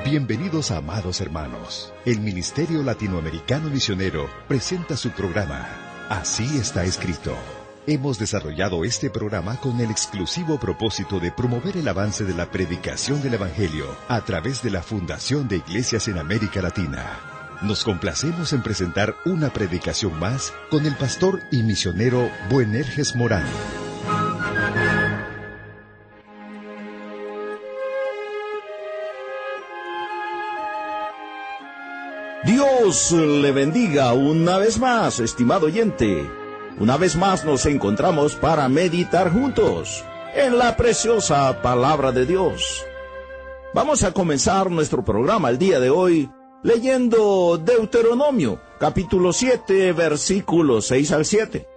Bienvenidos, amados hermanos. El Ministerio Latinoamericano Misionero presenta su programa, Así está escrito. Hemos desarrollado este programa con el exclusivo propósito de promover el avance de la predicación del Evangelio a través de la Fundación de Iglesias en América Latina. Nos complacemos en presentar una predicación más con el pastor y misionero Boanerges Morán. Dios le bendiga una vez más, estimado oyente. Una vez más nos encontramos para meditar juntos en la preciosa palabra de Dios. Vamos a comenzar nuestro programa el día de hoy leyendo Deuteronomio, capítulo 7, versículos 6 al 7.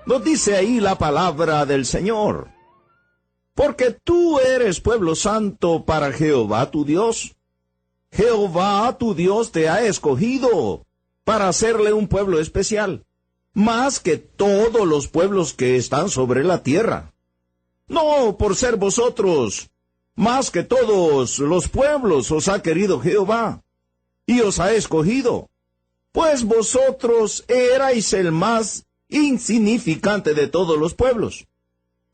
Nos dice ahí la palabra del Señor: porque tú eres pueblo santo para Jehová tu Dios. Jehová tu Dios te ha escogido para hacerle un pueblo especial, más que todos los pueblos que están sobre la tierra. No por ser vosotros, más que todos los pueblos os ha querido Jehová, y os ha escogido, pues vosotros erais el más insignificante de todos los pueblos.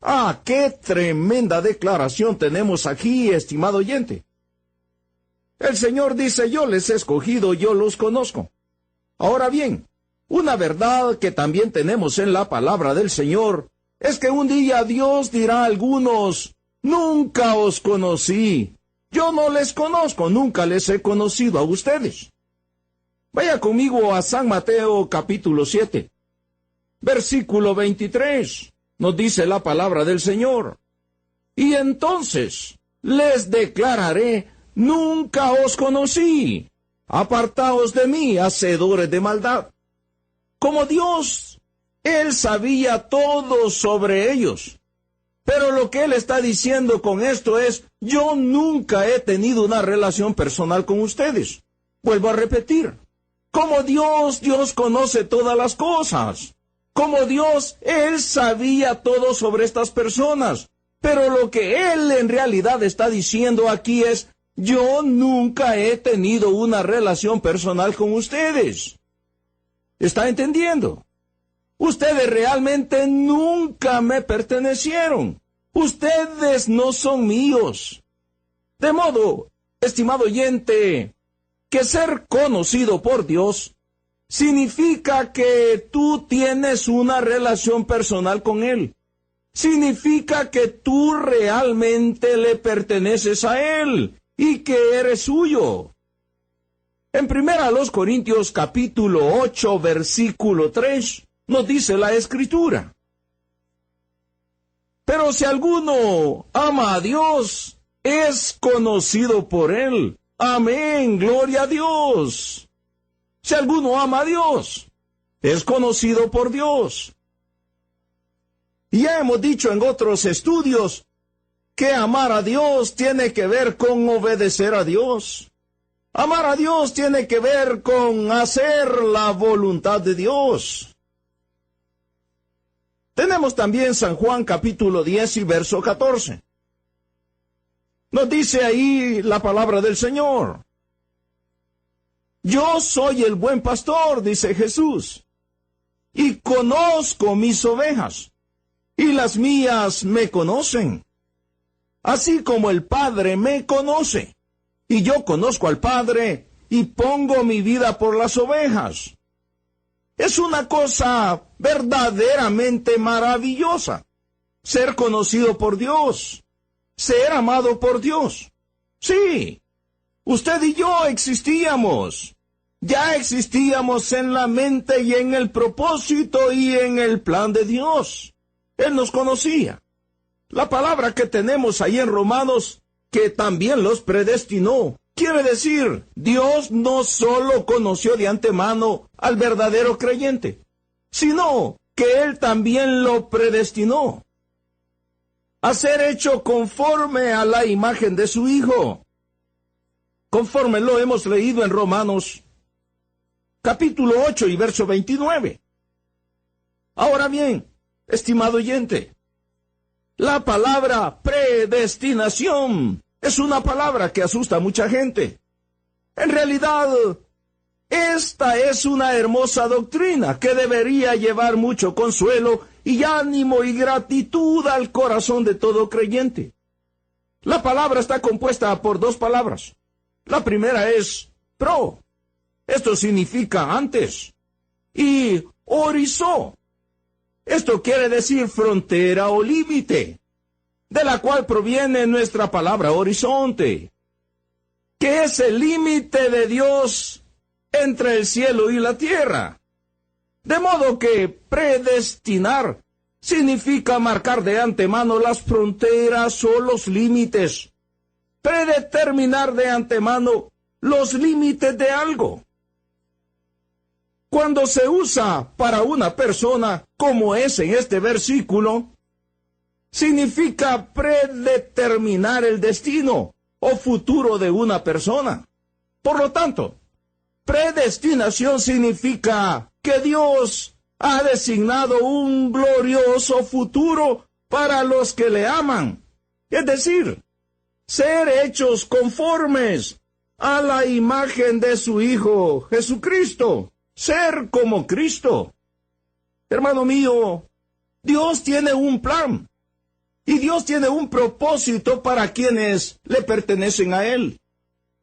¡Ah, qué tremenda declaración tenemos aquí, estimado oyente! El Señor dice: yo les he escogido, yo los conozco. Ahora bien, una verdad que también tenemos en la palabra del Señor es que un día Dios dirá a algunos: nunca os conocí, yo no les conozco, nunca les he conocido a ustedes. Vaya conmigo a San Mateo capítulo 7, versículo 23, nos dice la palabra del Señor: y entonces les declararé: nunca os conocí, apartaos de mí, hacedores de maldad. Como Dios, Él sabía todo sobre ellos. Pero lo que Él está diciendo con esto es: yo nunca he tenido una relación personal con ustedes. Vuelvo a repetir: como Dios, Dios conoce todas las cosas. Como Dios, Él sabía todo sobre estas personas. Pero lo que Él en realidad está diciendo aquí es: yo nunca he tenido una relación personal con ustedes. ¿Está entendiendo? Ustedes realmente nunca me pertenecieron. Ustedes no son míos. De modo, estimado oyente, que ser conocido por Dios significa que tú tienes una relación personal con Él. Significa que tú realmente le perteneces a Él y que eres suyo. En 1 Corintios capítulo 8, versículo 3, nos dice la Escritura: pero si alguno ama a Dios, es conocido por Él. Amén, gloria a Dios. Si alguno ama a Dios, es conocido por Dios. Y ya hemos dicho en otros estudios que amar a Dios tiene que ver con obedecer a Dios. Amar a Dios tiene que ver con hacer la voluntad de Dios. Tenemos también San Juan capítulo 10 y verso 14. Nos dice ahí la palabra del Señor: yo soy el buen pastor, dice Jesús, y conozco mis ovejas, y las mías me conocen. Así como el Padre me conoce, y yo conozco al Padre, y pongo mi vida por las ovejas. Es una cosa verdaderamente maravillosa, ser conocido por Dios, ser amado por Dios. Sí, usted y yo existíamos. Ya existíamos en la mente y en el propósito y en el plan de Dios. Él nos conocía. La palabra que tenemos ahí en Romanos, que también los predestinó, quiere decir: Dios no solo conoció de antemano al verdadero creyente, sino que Él también lo predestinó a ser hecho conforme a la imagen de su Hijo, conforme lo hemos leído en Romanos capítulo 8 y verso 29. Ahora bien, estimado oyente, la palabra predestinación es una palabra que asusta a mucha gente. En realidad, esta es una hermosa doctrina que debería llevar mucho consuelo y ánimo y gratitud al corazón de todo creyente. La palabra está compuesta por dos palabras. La primera es pro. Esto significa antes. Y horizó. Esto quiere decir frontera o límite, de la cual proviene nuestra palabra horizonte, que es el límite de Dios entre el cielo y la tierra. De modo que predestinar significa marcar de antemano las fronteras o los límites, predeterminar de antemano los límites de algo. Cuando se usa para una persona, como es en este versículo, significa predeterminar el destino o futuro de una persona. Por lo tanto, predestinación significa que Dios ha designado un glorioso futuro para los que le aman. Es decir, ser hechos conformes a la imagen de su Hijo Jesucristo. Ser como Cristo. Hermano mío, Dios tiene un plan. Y Dios tiene un propósito para quienes le pertenecen a Él.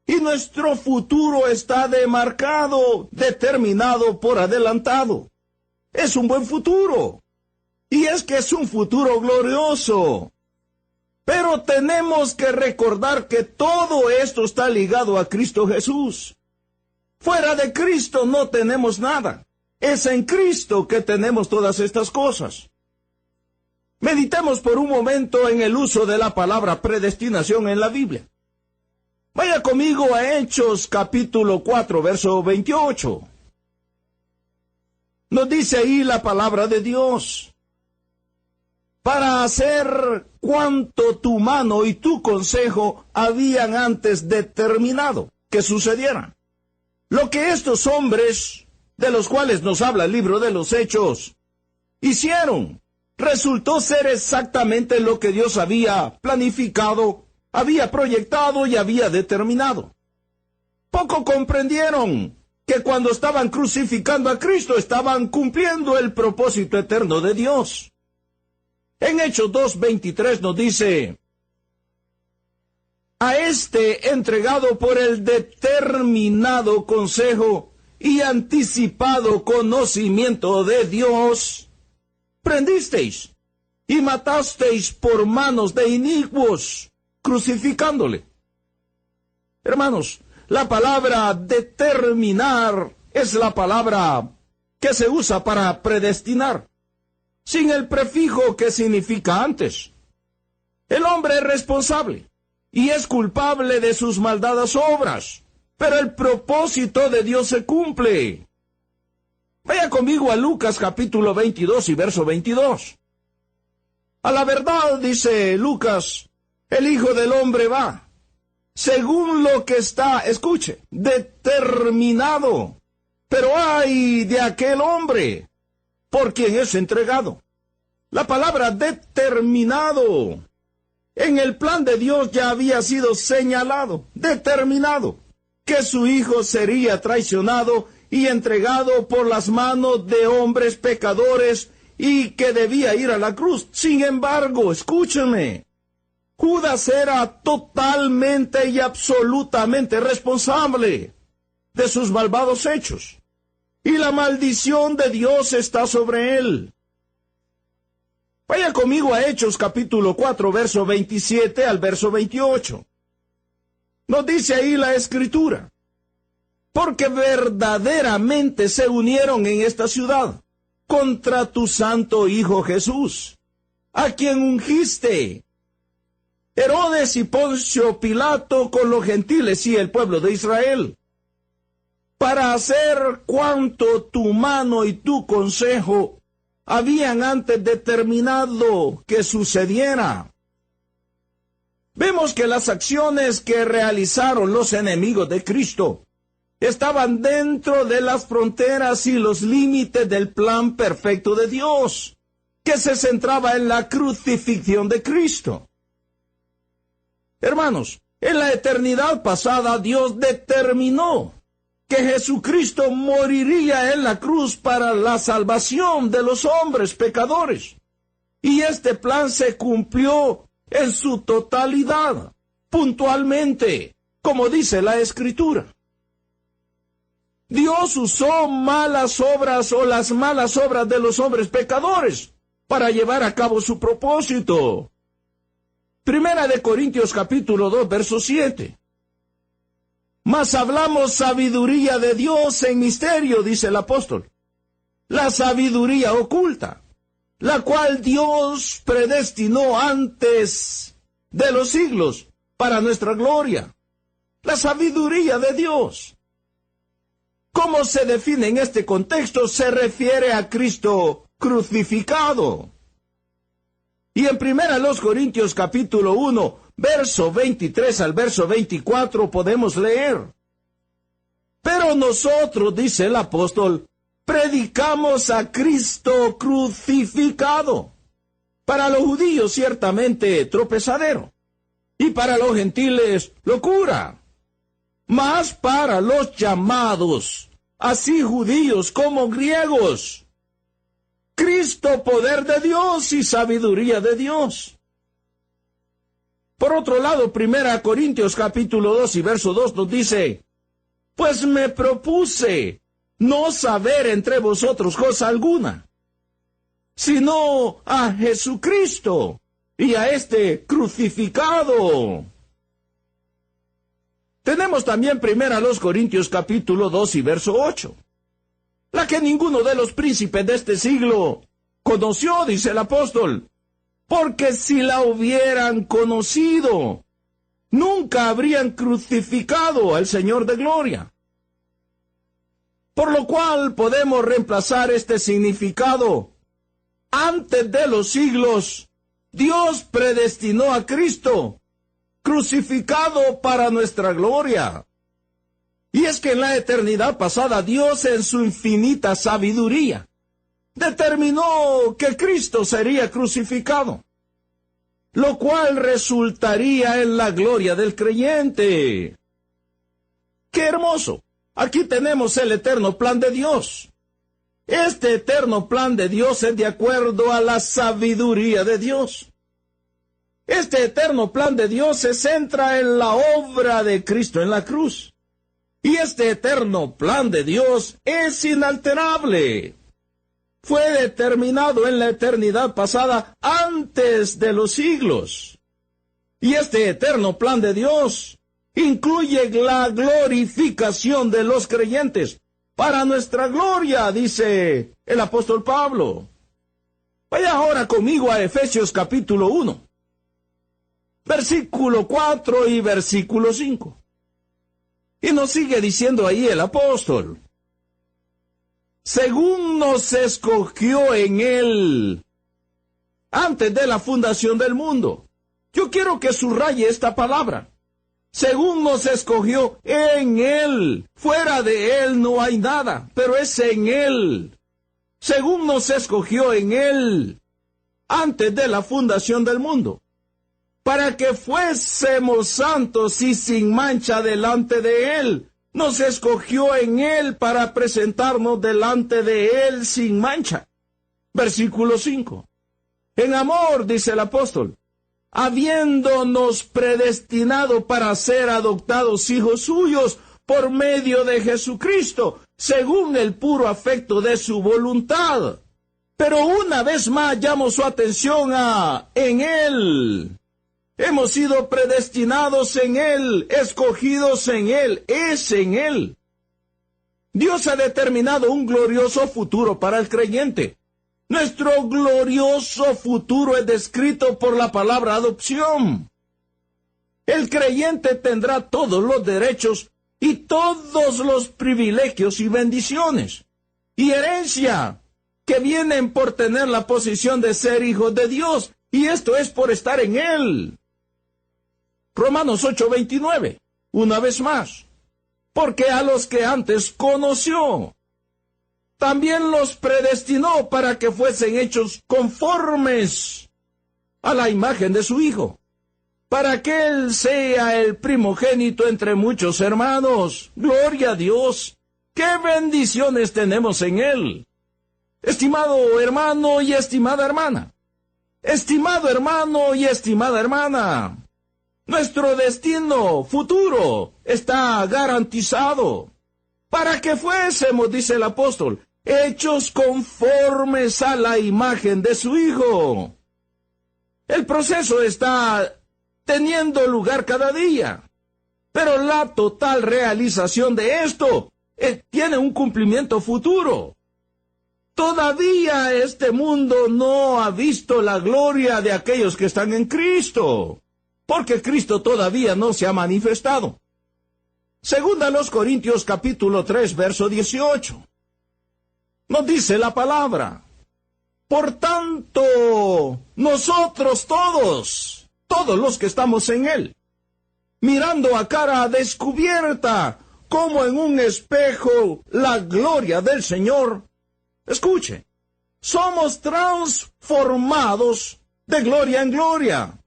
Y nuestro futuro está demarcado, determinado por adelantado. Es un buen futuro. Y es que es un futuro glorioso. Pero tenemos que recordar que todo esto está ligado a Cristo Jesús. Fuera de Cristo no tenemos nada. Es en Cristo que tenemos todas estas cosas. Meditemos por un momento en el uso de la palabra predestinación en la Biblia. Vaya conmigo a Hechos capítulo 4, verso 28. Nos dice ahí la palabra de Dios: para hacer cuanto tu mano y tu consejo habían antes determinado que sucediera. Lo que estos hombres, de los cuales nos habla el libro de los Hechos, hicieron, resultó ser exactamente lo que Dios había planificado, había proyectado y había determinado. Poco comprendieron que cuando estaban crucificando a Cristo estaban cumpliendo el propósito eterno de Dios. En Hechos 2:23 nos dice: a este entregado por el determinado consejo y anticipado conocimiento de Dios, prendisteis y matasteis por manos de inicuos, crucificándole. Hermanos, la palabra determinar es la palabra que se usa para predestinar, sin el prefijo que significa antes. El hombre es responsable y es culpable de sus maldadas obras, pero el propósito de Dios se cumple. Vaya conmigo a Lucas capítulo 22 y verso 22. A la verdad, dice Lucas, el Hijo del Hombre va, según lo que está, escuche, determinado. Pero ay de aquel hombre por quien es entregado. La palabra determinado en el plan de Dios ya había sido señalado, determinado, que su Hijo sería traicionado y entregado por las manos de hombres pecadores y que debía ir a la cruz. Sin embargo, escúcheme, Judas era totalmente y absolutamente responsable de sus malvados hechos, y la maldición de Dios está sobre él. Vaya conmigo a Hechos capítulo 4, verso 27 al verso 28. Nos dice ahí la Escritura: porque verdaderamente se unieron en esta ciudad contra tu santo Hijo Jesús, a quien ungiste, Herodes y Poncio Pilato con los gentiles y el pueblo de Israel, para hacer cuanto tu mano y tu consejo habían antes determinado que sucediera. Vemos que las acciones que realizaron los enemigos de Cristo estaban dentro de las fronteras y los límites del plan perfecto de Dios, que se centraba en la crucifixión de Cristo. Hermanos, En la eternidad pasada, Dios determinó que Jesucristo moriría en la cruz para la salvación de los hombres pecadores. Y este plan se cumplió en su totalidad, puntualmente, como dice la Escritura. Dios usó malas obras o las malas obras de los hombres pecadores para llevar a cabo su propósito. Primera de Corintios capítulo 2, verso 7. Mas hablamos sabiduría de Dios en misterio, dice el apóstol. La sabiduría oculta, la cual Dios predestinó antes de los siglos para nuestra gloria. La sabiduría de Dios. ¿Cómo se define en este contexto? Se refiere a Cristo crucificado. Y en 1 Corintios capítulo 1, verso 23 al verso 24 podemos leer. Pero nosotros, dice el apóstol, predicamos a Cristo crucificado. Para los judíos ciertamente tropezadero, y para los gentiles locura. Mas para los llamados, así judíos como griegos, Cristo poder de Dios y sabiduría de Dios. Por otro lado, 1 Corintios capítulo 2 y verso 2 nos dice, pues me propuse no saber entre vosotros cosa alguna, sino a Jesucristo y a este crucificado. Tenemos también 1 Corintios capítulo 2 y verso 8. La que ninguno de los príncipes de este siglo conoció, dice el apóstol, porque si la hubieran conocido, nunca habrían crucificado al Señor de gloria. Por lo cual podemos reemplazar este significado. Antes de los siglos, Dios predestinó a Cristo, crucificado para nuestra gloria. Y es que en la eternidad pasada, Dios en su infinita sabiduría determinó que Cristo sería crucificado, lo cual resultaría en la gloria del creyente. ¡Qué hermoso! Aquí tenemos el eterno plan de Dios. Este eterno plan de Dios es de acuerdo a la sabiduría de Dios. Este eterno plan de Dios se centra en la obra de Cristo en la cruz. Y este eterno plan de Dios es inalterable. Fue determinado en la eternidad pasada antes de los siglos. Y este eterno plan de Dios incluye la glorificación de los creyentes para nuestra gloria, dice el apóstol Pablo. Vaya ahora conmigo a Efesios capítulo 1, versículo 4 y versículo 5. Y nos sigue diciendo ahí el apóstol, según nos escogió en Él, antes de la fundación del mundo. Yo quiero que subraye esta palabra. Según nos escogió en Él. Fuera de Él no hay nada, pero es en Él. Según nos escogió en Él, antes de la fundación del mundo, para que fuésemos santos y sin mancha delante de Él. Nos escogió en Él para presentarnos delante de Él sin mancha. Versículo 5. En amor, dice el apóstol, habiéndonos predestinado para ser adoptados hijos suyos por medio de Jesucristo, según el puro afecto de su voluntad. Pero una vez más llamo su atención a en Él. Hemos sido predestinados en Él, escogidos en Él, es en Él. Dios ha determinado un glorioso futuro para el creyente. Nuestro glorioso futuro es descrito por la palabra adopción. El creyente tendrá todos los derechos y todos los privilegios y bendiciones y herencia que vienen por tener la posición de ser hijos de Dios, y esto es por estar en Él. Romanos 8:29, una vez más, porque a los que antes conoció, también los predestinó para que fuesen hechos conformes a la imagen de su Hijo, para que Él sea el primogénito entre muchos hermanos. ¡Gloria a Dios! ¡Qué bendiciones tenemos en Él! Estimado hermano y estimada hermana. Estimado hermano y estimada hermana. Nuestro destino futuro está garantizado. Para que fuésemos, dice el apóstol, hechos conformes a la imagen de su Hijo. El proceso está teniendo lugar cada día, pero la total realización de esto tiene un cumplimiento futuro. Todavía este mundo no ha visto la gloria de aquellos que están en Cristo, porque Cristo todavía no se ha manifestado. Segunda a los Corintios capítulo 3, verso 18. Nos dice la palabra: por tanto, nosotros todos los que estamos en Él, mirando a cara descubierta, como en un espejo, la gloria del Señor, escuche, somos transformados de gloria en gloria,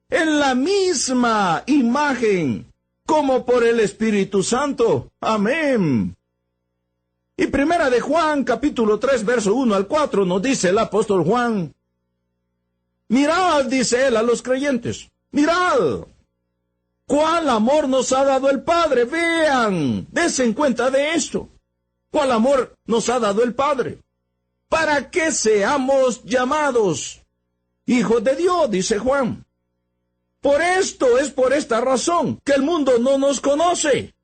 en la misma imagen, como por el Espíritu Santo. Amén. Y primera de Juan, capítulo 3, verso 1 al 4, nos dice el apóstol Juan: mirad, dice él a los creyentes, mirad, cuál amor nos ha dado el Padre. Vean, dense cuenta de esto. ¿Cuál amor nos ha dado el Padre? Para que seamos llamados hijos de Dios, dice Juan. Por esto es por esta razón que el mundo no nos conoce,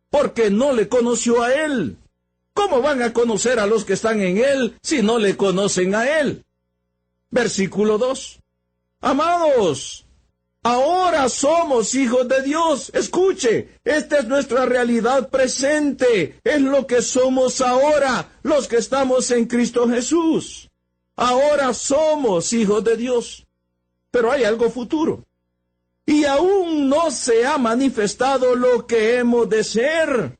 porque no le conoció a Él. ¿Cómo van a conocer a los que están en Él si no le conocen a Él? Versículo 2. Amados, ahora somos hijos de Dios. Escuche, esta es nuestra realidad presente. Es lo que somos ahora, los que estamos en Cristo Jesús. Ahora somos hijos de Dios. Pero hay algo futuro. Y aún no se ha manifestado lo que hemos de ser.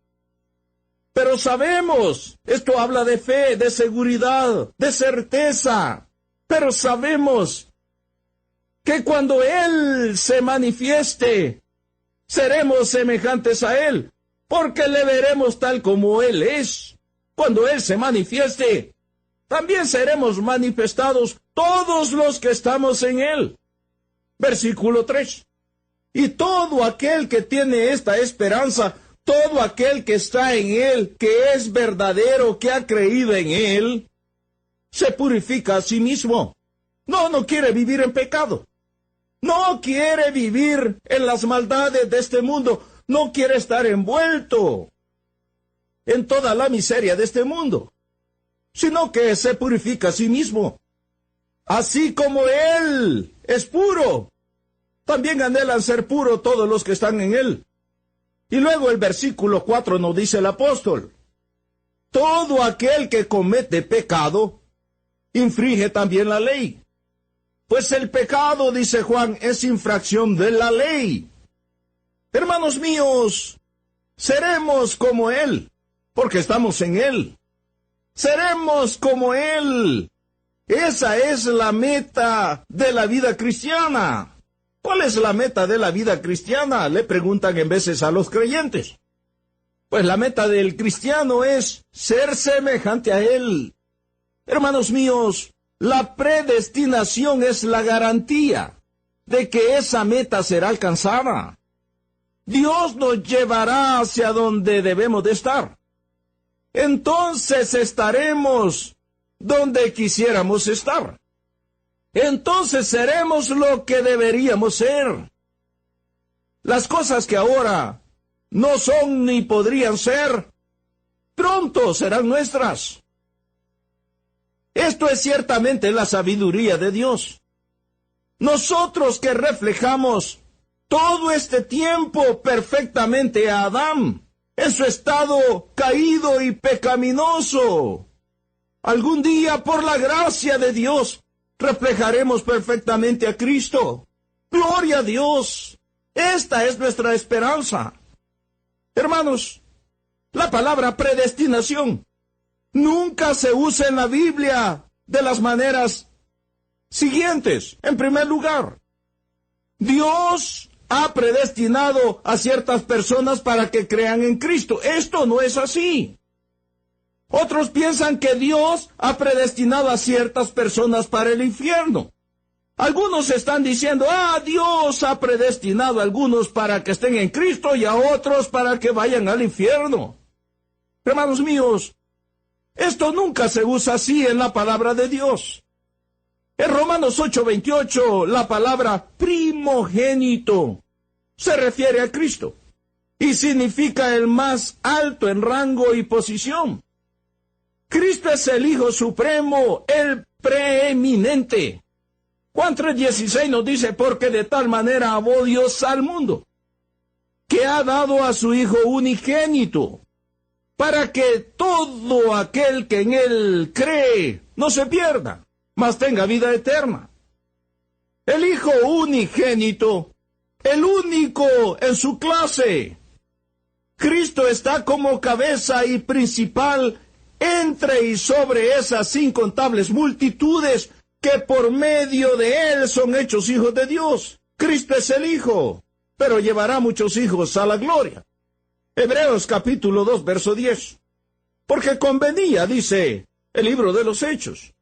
Pero sabemos, esto habla de fe, de seguridad, de certeza. Pero sabemos que cuando Él se manifieste, seremos semejantes a Él, porque le veremos tal como Él es. Cuando Él se manifieste, también seremos manifestados todos los que estamos en Él. Versículo 3. Y todo aquel que tiene esta esperanza, todo aquel que está en Él, que es verdadero, que ha creído en Él, se purifica a sí mismo. No quiere vivir en pecado. No quiere vivir en las maldades de este mundo. No quiere estar envuelto en toda la miseria de este mundo, sino que se purifica a sí mismo. Así como Él es puro, también anhelan ser puros todos los que están en Él. Y luego el versículo 4 nos dice el apóstol: todo aquel que comete pecado, infringe también la ley. Pues el pecado, dice Juan, es infracción de la ley. Hermanos míos, seremos como Él, porque estamos en Él. Seremos como Él. Esa es la meta de la vida cristiana. ¿Cuál es la meta de la vida cristiana?, le preguntan en veces a los creyentes. Pues la meta del cristiano es ser semejante a Él. Hermanos míos, la predestinación es la garantía de que esa meta será alcanzada. Dios nos llevará hacia donde debemos de estar. Entonces estaremos donde quisiéramos estar. Entonces seremos lo que deberíamos ser. Las cosas que ahora no son ni podrían ser, pronto serán nuestras. Esto es ciertamente la sabiduría de Dios. Nosotros que reflejamos todo este tiempo perfectamente a Adán, en su estado caído y pecaminoso, algún día, por la gracia de Dios, reflejaremos perfectamente a Cristo. ¡Gloria a Dios! Esta es nuestra esperanza. Hermanos, la palabra predestinación nunca se usa en la Biblia de las maneras siguientes. En primer lugar, Dios ha predestinado a ciertas personas para que crean en Cristo. Esto no es así. Otros piensan que Dios ha predestinado a ciertas personas para el infierno. Algunos están diciendo, Dios ha predestinado a algunos para que estén en Cristo y a otros para que vayan al infierno. Hermanos míos, esto nunca se usa así en la palabra de Dios. En Romanos 8:28, la palabra primogénito se refiere a Cristo y significa el más alto en rango y posición. Cristo es el Hijo Supremo, el preeminente. Juan 3:16 nos dice, porque de tal manera amó Dios al mundo, que ha dado a su Hijo unigénito, para que todo aquel que en Él cree no se pierda, mas tenga vida eterna. El Hijo unigénito, el único en su clase. Cristo está como cabeza y principal entre y sobre esas incontables multitudes que por medio de Él son hechos hijos de Dios. Cristo es el Hijo, pero llevará muchos hijos a la gloria. Hebreos capítulo 2, verso 10. Porque convenía, dice el libro de los Hechos,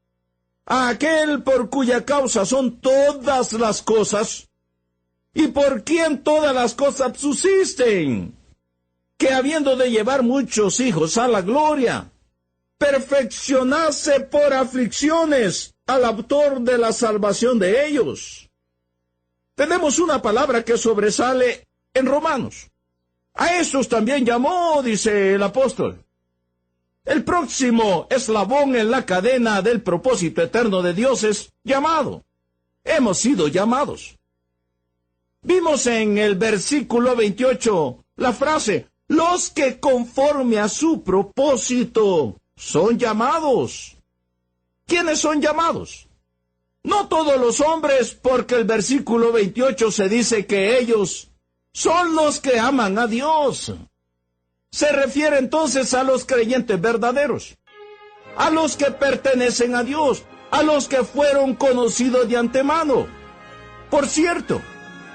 a aquel por cuya causa son todas las cosas, y por quien todas las cosas subsisten, que habiendo de llevar muchos hijos a la gloria, perfeccionase por aflicciones al autor de la salvación de ellos. Tenemos una palabra que sobresale en Romanos. A estos también llamó, dice el apóstol. El próximo eslabón en la cadena del propósito eterno de Dios es llamado. Hemos sido llamados. Vimos en el versículo 28 la frase, los que conforme a su propósito son llamados. ¿Quiénes son llamados? No todos los hombres, porque el versículo 28 se dice que ellos son los que aman a Dios. Se refiere entonces a los creyentes verdaderos, a los que pertenecen a Dios, a los que fueron conocidos de antemano. Por cierto,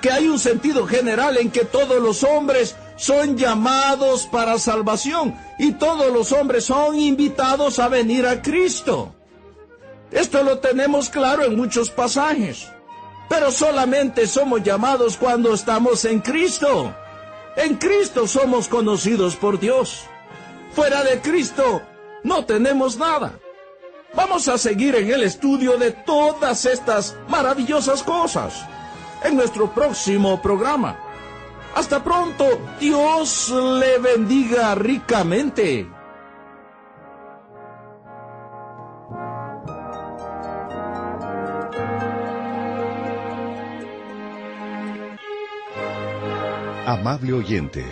que hay un sentido general en que todos los hombres son llamados para salvación y todos los hombres son invitados a venir a Cristo. Esto lo tenemos claro en muchos pasajes, pero solamente somos llamados cuando estamos en Cristo. En Cristo somos conocidos por Dios. Fuera de Cristo no tenemos nada. Vamos a seguir en el estudio de todas estas maravillosas cosas en nuestro próximo programa. Hasta pronto, Dios le bendiga ricamente. Amable oyente,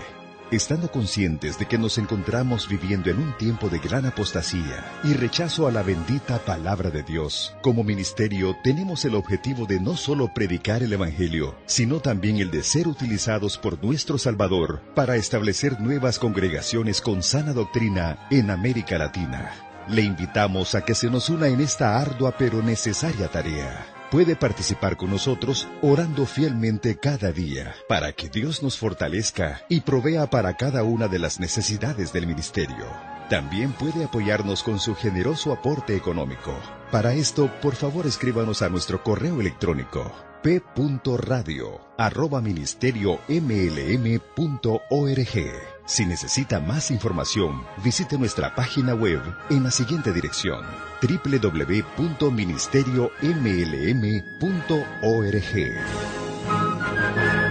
estando conscientes de que nos encontramos viviendo en un tiempo de gran apostasía y rechazo a la bendita palabra de Dios, como ministerio tenemos el objetivo de no solo predicar el Evangelio, sino también el de ser utilizados por nuestro Salvador para establecer nuevas congregaciones con sana doctrina en América Latina. Le invitamos a que se nos una en esta ardua pero necesaria tarea. Puede participar con nosotros orando fielmente cada día para que Dios nos fortalezca y provea para cada una de las necesidades del ministerio. También puede apoyarnos con su generoso aporte económico. Para esto, por favor, escríbanos a nuestro correo electrónico p.radio@ministeriomlm.org. Si necesita más información, visite nuestra página web en la siguiente dirección: www.ministeriomlm.org.